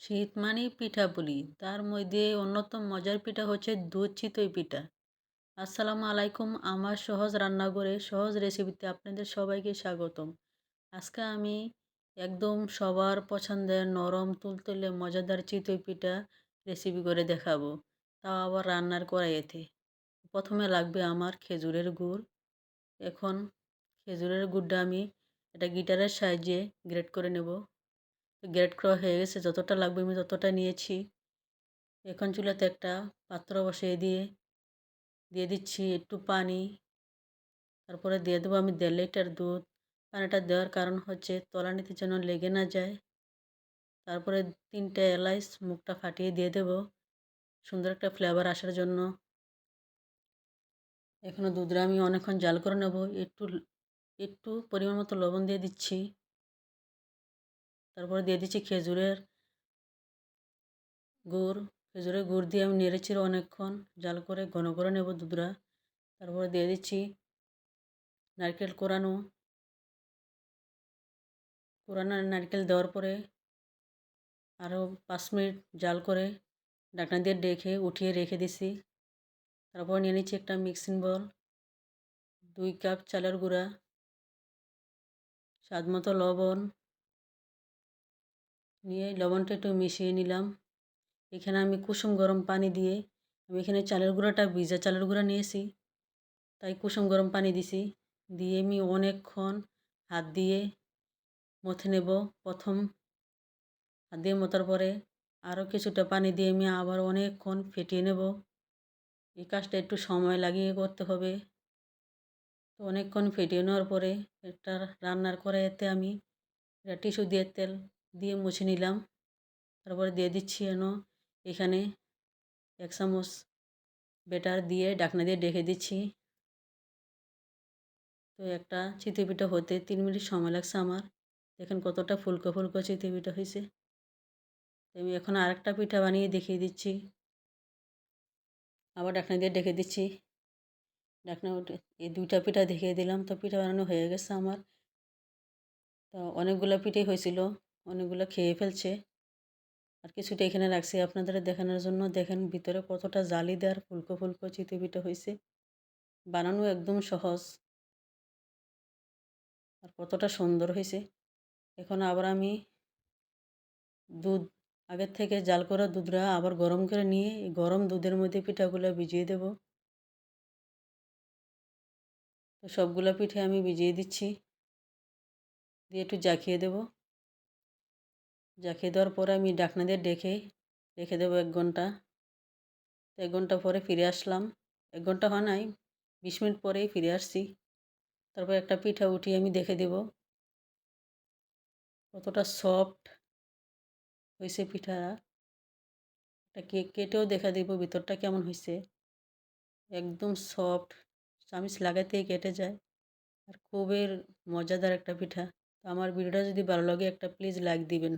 শীত মানেই পিঠা পুলি, তার মধ্যে অন্যতম মজার পিঠা হচ্ছে দুধ চিতই পিঠা। আসসালামু আলাইকুম, আমার সহজ রান্নাঘরে সহজ রেসিপিতে আপনাদের সবাইকে স্বাগতম। আজকে আমি একদম সবার পছন্দের নরম তুলতুলে মজাদার চিতই পিঠা রেসিপি করে দেখাবো, তাও আবার রান্নার কড়াইতে। প্রথমে লাগবে আমার খেজুরের গুড়। এখন খেজুরের গুড়টা আমি একটা গিটারের সাহায্যে গ্রেট করে নেব। গ্রেট করা হয়ে গেছে, যতটা লাগবে আমি ততটা নিয়েছি। এখন চুলাতে একটা পাত্র বসিয়ে দিয়ে দিচ্ছি একটু পানি। তারপরে দিয়ে দেবো আমি 1.5 লিটার দুধ। পানিটা দেওয়ার কারণ হচ্ছে তলানিতে যেন লেগে না যায়। তারপরে 3টে এলাচ মুখটা ফাটিয়ে দিয়ে দেবো সুন্দর একটা ফ্লেভার আসার জন্য। এখনও দুধটা আমি অনেকক্ষণ জাল করে নেব। একটু পরিমাণ মতো লবণ দিয়ে দিচ্ছি। তারপরে দিয়ে দিচ্ছি গুড়। খেজুরের গুড় দিয়ে আমি নেড়েচেড়ে অনেকক্ষণ জাল করে ঘন করে নেব দুধটা। তারপরে দিয়ে দিচ্ছি নারকেল কোরানো নারকেল দেওয়ার পরে আরও 5 মিনিট জাল করে ঢাকনা দিয়ে ঢেকে উঠিয়ে রেখে দিছি। তারপর নিয়ে নিচ্ছি একটা মিক্সিং বোল, 2 কাপ চালের গুঁড়া, স্বাদ মতো লবণ নিয়ে লবণটা একটু মিশিয়ে নিলাম। এখানে আমি কুসুম গরম পানি দিয়ে, আমি এখানে চালের গুঁড়াটা ভিজা চালের গুঁড়া নিয়েছি, তাই কুসুম গরম পানি দিছি। দিয়ে আমি অনেকক্ষণ হাত দিয়ে মথে নেব। প্রথম হাত দিয়ে মতার পরে আরও কিছুটা পানি দিয়ে আমি আবার অনেকক্ষণ ফেটিয়ে নেব। এই কাজটা একটু সময় লাগিয়ে করতে হবে। তো অনেকক্ষণ ফেটিয়ে নেওয়ার পরে একটা রান্নার কড়াইতে আমি একটা টিস্যু দিয়ে তেল দিয়ে মুছে নিলাম। তারপরে দিয়ে দিচ্ছি এখানে 1 চামচ ব্যাটার দিয়ে ঢাকনা দিয়ে ঢেকে দিচ্ছি। তো একটা চিতই পিঠা হতে 3 মিনিট সময় লাগছে আমার। দেখেন কতটা ফুলকো ফুলকো চিতই পিঠা হয়েছে। তো আমি এখন আরেকটা পিঠা বানিয়ে দেখিয়ে দিচ্ছি। আবার ঢাকনা দিয়ে ঢেকে দিচ্ছি। ঢাকনা উঠে এই 2টা পিঠা দেখিয়ে দিলাম। তো পিঠা বানানো হয়ে গেছে আমার। তো অনেকগুলো পিঠাই হয়েছিল, অনেকগুলো খেয়ে ফেলছে। আর কিছুটা এখানে রাখছি আপনাদের দেখানোর জন্য। দেখেন ভিতরে কতটা জালিদার ফুলকো ফুলকো চিতই পিঠা হয়েছে। বানানো একদম সহজ আর কতটা সুন্দর হয়েছে। এখন আবার আমি দুধ আগের থেকে জাল করা দুধটা আবার গরম করে নিয়ে এই গরম দুধের মধ্যে পিঠাগুলো ভিজিয়ে দেব। তো সবগুলো পিঠে আমি ভিজিয়ে দিচ্ছি, দিয়ে একটু জাকিয়ে দেব। জাকিয়ে দেওয়ার পরে আমি ঢাকনা দিয়ে রেখে দেবো 1 ঘন্টা। তো 1 ঘন্টা পরে ফিরে আসলাম। 1 ঘন্টা হয় নাই, 20 মিনিট পরেই ফিরে আসছি। তারপর একটা পিঠা উঠিয়ে আমি দেখে দেব কতটা সফট হয়েছে পিঠা। এটা কেটেও দেখা দেব ভিতরটা কেমন হয়েছে। একদম সফট, চামিচ লাগাতেই কেটে যায়। আর খুবই মজাদার একটা পিঠা। তো আমার ভিডিওটা যদি ভালো লাগে একটা প্লিজ লাইক দিবেন।